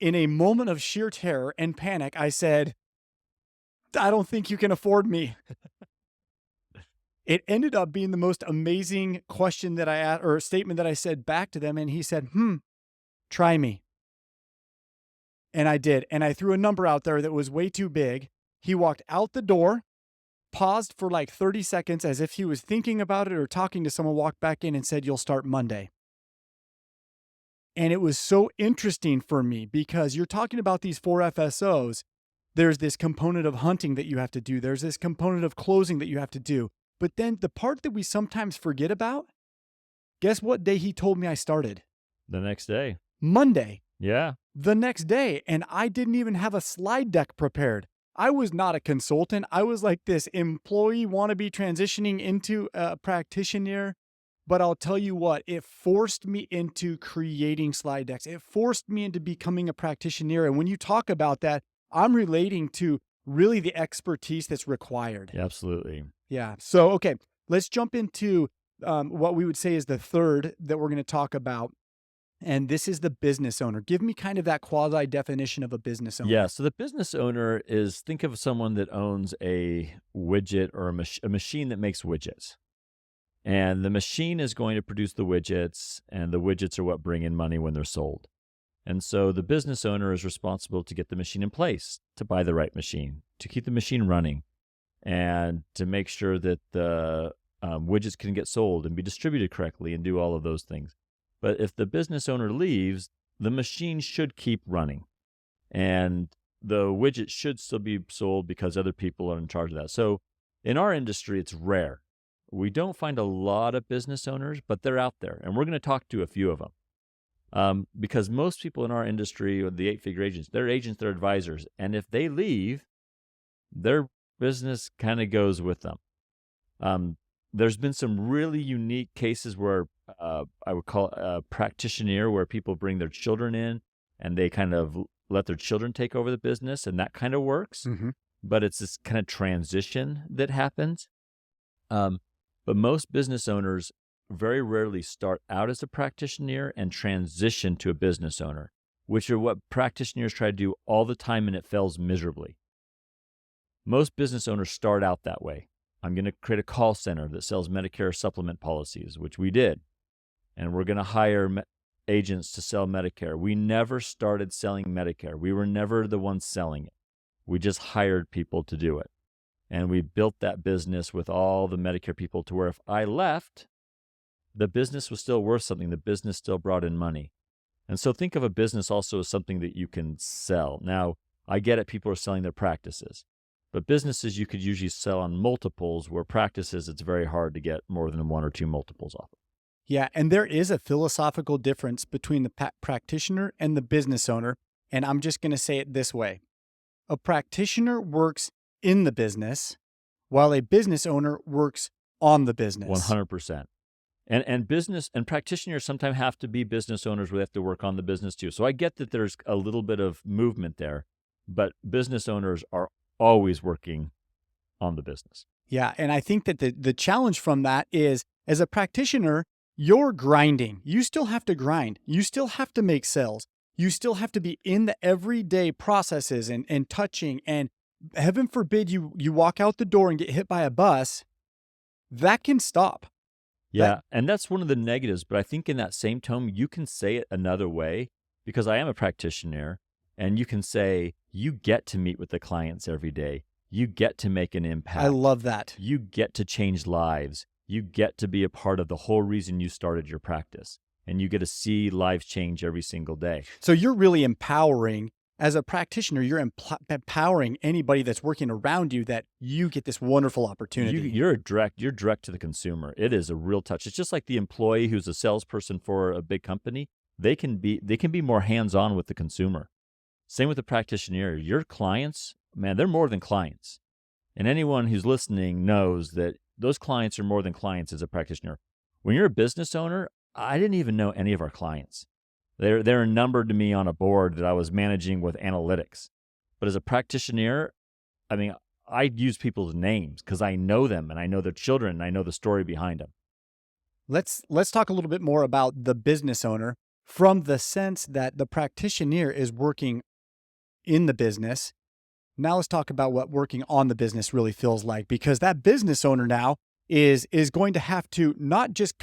in a moment of sheer terror and panic, I said, I don't think you can afford me. It ended up being the most amazing question that I asked, or statement that I said back to them. And he said, try me. And I did. And I threw a number out there that was way too big. He walked out the door, paused for like 30 seconds as if he was thinking about it or talking to someone, walked back in and said, you'll start Monday. And it was so interesting for me because you're talking about these 4 FSOs. There's this component of hunting that you have to do. There's this component of closing that you have to do. But then the part that we sometimes forget about, guess what day he told me I started? The next day. Monday. Yeah. The next day. And I didn't even have a slide deck prepared. I was not a consultant. I was like this employee wannabe transitioning into a practitioner. But I'll tell you what, it forced me into creating slide decks. It forced me into becoming a practitioner. And when you talk about that, I'm relating to really the expertise that's required. Yeah, absolutely. Yeah. So, okay, let's jump into what we would say is the third that we're going to talk about. And this is the business owner. Give me kind of that quasi definition of a business owner. Yeah. So the business owner is, think of someone that owns a widget or a machine that makes widgets. And the machine is going to produce the widgets, and the widgets are what bring in money when they're sold. And so the business owner is responsible to get the machine in place, to buy the right machine, to keep the machine running, and to make sure that the widgets can get sold and be distributed correctly and do all of those things. But if the business owner leaves, the machine should keep running, and the widget should still be sold because other people are in charge of that. So in our industry, it's rare. We don't find a lot of business owners, but they're out there, and we're going to talk to a few of them. Because most people in our industry, or the 8-figure agents, they're advisors. And if they leave, their business kind of goes with them. There's been some really unique cases where I would call it a practitioner, where people bring their children in and they kind of let their children take over the business, and that kind of works. Mm-hmm. But it's this kind of transition that happens. But most business owners very rarely start out as a practitioner and transition to a business owner, which are what practitioners try to do all the time, and it fails miserably. Most business owners start out that way. I'm going to create a call center that sells Medicare supplement policies, which we did. And we're going to hire agents to sell Medicare. We never started selling Medicare. We were never the ones selling it. We just hired people to do it. And we built that business with all the Medicare people to where if I left, the business was still worth something. The business still brought in money. And so think of a business also as something that you can sell. Now, I get it, people are selling their practices. But businesses you could usually sell on multiples, where practices, it's very hard to get more than 1 or 2 multiples off of. Yeah, and there is a philosophical difference between the practitioner and the business owner. And I'm just going to say it this way. A practitioner works in the business, while a business owner works on the business. 100%. And business and practitioners sometimes have to be business owners where they have to work on the business too. So I get that there's a little bit of movement there, but business owners are always working on the business. Yeah, and I think that the challenge from that is, as a practitioner, you're grinding. You still have to grind. You still have to make sales. You still have to be in the everyday processes and touching, and heaven forbid you walk out the door and get hit by a bus, that can stop. Yeah, and that's one of the negatives, but I think in that same tone, you can say it another way, because I am a practitioner, and you can say, you get to meet with the clients every day. You get to make an impact. I love that. You get to change lives. You get to be a part of the whole reason you started your practice, and you get to see lives change every single day. So you're really empowering. As a practitioner, you're empowering anybody that's working around you, that you get this wonderful opportunity. You're direct to the consumer. It is a real touch. It's just like the employee who's a salesperson for a big company. They can be more hands-on with the consumer. Same with the practitioner. Your clients, man, they're more than clients. And anyone who's listening knows that those clients are more than clients as a practitioner. When you're a business owner, I didn't even know any of our clients. They're numbered to me on a board that I was managing with analytics. But as a practitioner, I mean, I use people's names because I know them and I know their children and I know the story behind them. Let's talk a little bit more about the business owner. from the sense that the practitioner is working in the business. Now let's talk about what working on the business really feels like, because that business owner now is going to have to not just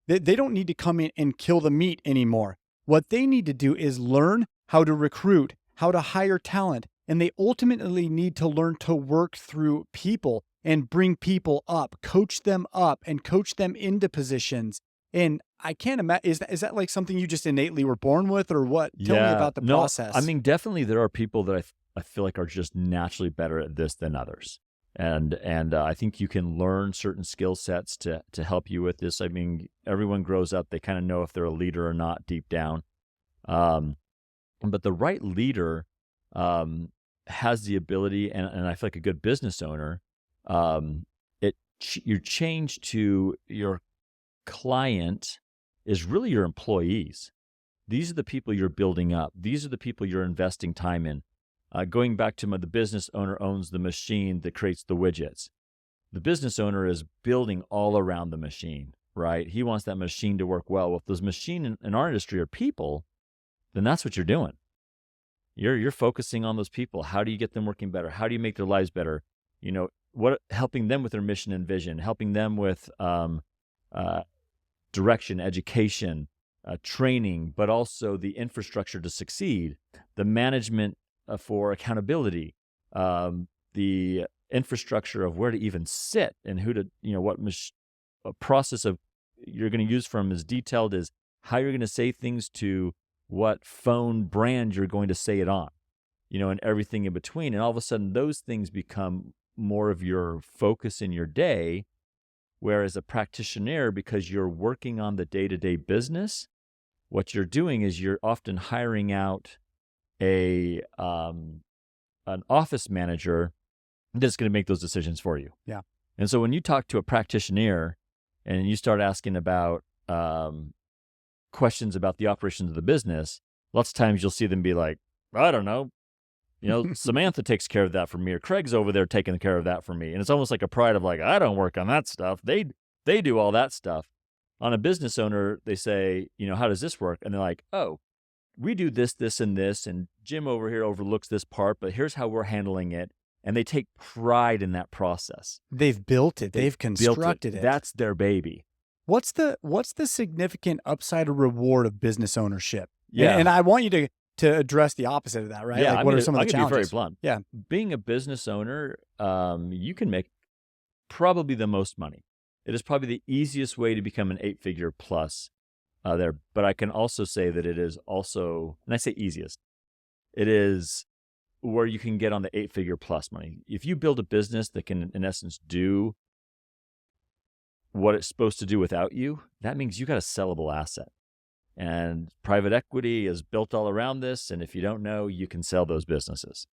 they don't need to come in and kill the meat anymore. What they need to do is learn how to recruit, how to hire talent, and they ultimately need to learn to work through people and bring people up, coach them up and coach them into positions. And I can't imagine, is that like something you just innately were born with, or what? Tell me Yeah. about the No, process. I mean, definitely there are people that I feel like are just naturally better at this than others. And I think you can learn certain skill sets to help you with this. I mean, everyone grows up, they kind of know if they're a leader or not deep down. Um, but the right leader has the ability, and I feel like a good business owner, um, your change to your client is really your employees. These are the people you're building up. These are the people you're investing time in. Going back to the business owner owns the machine that creates the widgets. The business owner is building all around the machine, right? He wants that machine to work well. Well, if those machine in our industry are people, then that's what you're doing. You're focusing on those people. How do you get them working better? How do you make their lives better? Helping them with their mission and vision, helping them with direction, education, training, but also the infrastructure to succeed, the management for accountability, the infrastructure of where to even sit and who to, a process of you're going to use from as detailed as how you're going to say things to what phone brand you're going to say it on, and everything in between. And all of a sudden, those things become more of your focus in your day. Whereas a practitioner, because you're working on the day-to-day business, what you're doing is you're often hiring out an office manager that's going to make those decisions for you. Yeah. And so when you talk to a practitioner and you start asking about questions about the operations of the business, lots of times you'll see them be like, I don't know, Samantha takes care of that for me, or Craig's over there taking care of that for me. And it's almost like a pride of like, I don't work on that stuff. They do all that stuff. On a business owner, they say, how does this work? And they're like, oh, we do this, this, and this, and Jim over here overlooks this part, but here's how we're handling it. And they take pride in that process. They've built it. They've built constructed it. That's their baby. What's the significant upside or reward of business ownership? Yeah. And I want you to address the opposite of that, right? Yeah, Like, what are some of the I challenges? can be very blunt. Yeah. Being a business owner, you can make probably the most money. It is probably the easiest way to become an 8-figure plus there. But I can also say that it is also, and I say easiest, it is where you can get on the 8-figure plus money. If you build a business that can, in essence, do what it's supposed to do without you, that means you got a sellable asset. And private equity is built all around this. And if you don't know, you can sell those businesses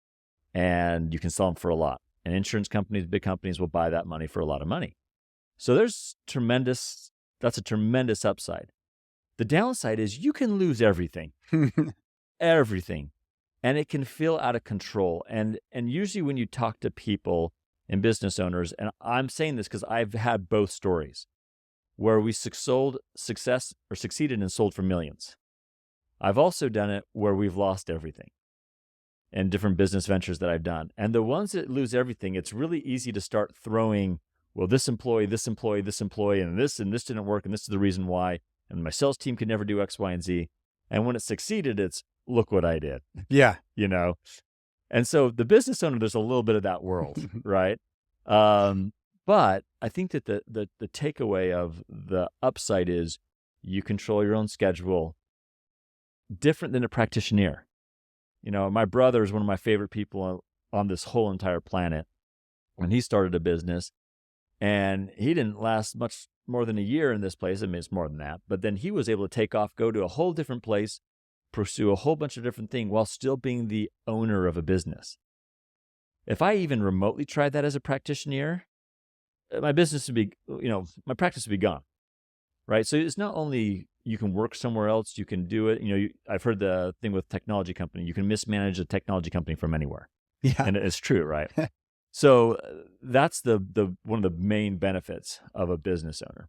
and you can sell them for a lot. And insurance companies, big companies will buy that money for a lot of money. So that's a tremendous upside. The downside is you can lose everything, everything, and it can feel out of control. And usually when you talk to people and business owners, and I'm saying this because I've had both stories where we succeeded and sold for millions. I've also done it where we've lost everything in different business ventures that I've done. And the ones that lose everything, it's really easy to start throwing, well, this employee, and this didn't work, and this is the reason why, and my sales team could never do X, Y, and Z. And when it succeeded, it's, look what I did. Yeah. And so the business owner, there's a little bit of that world, right? But I think that the takeaway of the upside is you control your own schedule, different than a practitioner. My brother is one of my favorite people on this whole entire planet. When he started a business, and he didn't last much more than a year in this place. I mean, it's more than that. But then he was able to take off, go to a whole different place, pursue a whole bunch of different things while still being the owner of a business. If I even remotely tried that as a practitioner, my business would be, my practice would be gone, right? So it's not only you can work somewhere else, you can do it. I've heard the thing with technology company, you can mismanage a technology company from anywhere. Yeah. And it's true, right? So that's the one of the main benefits of a business owner.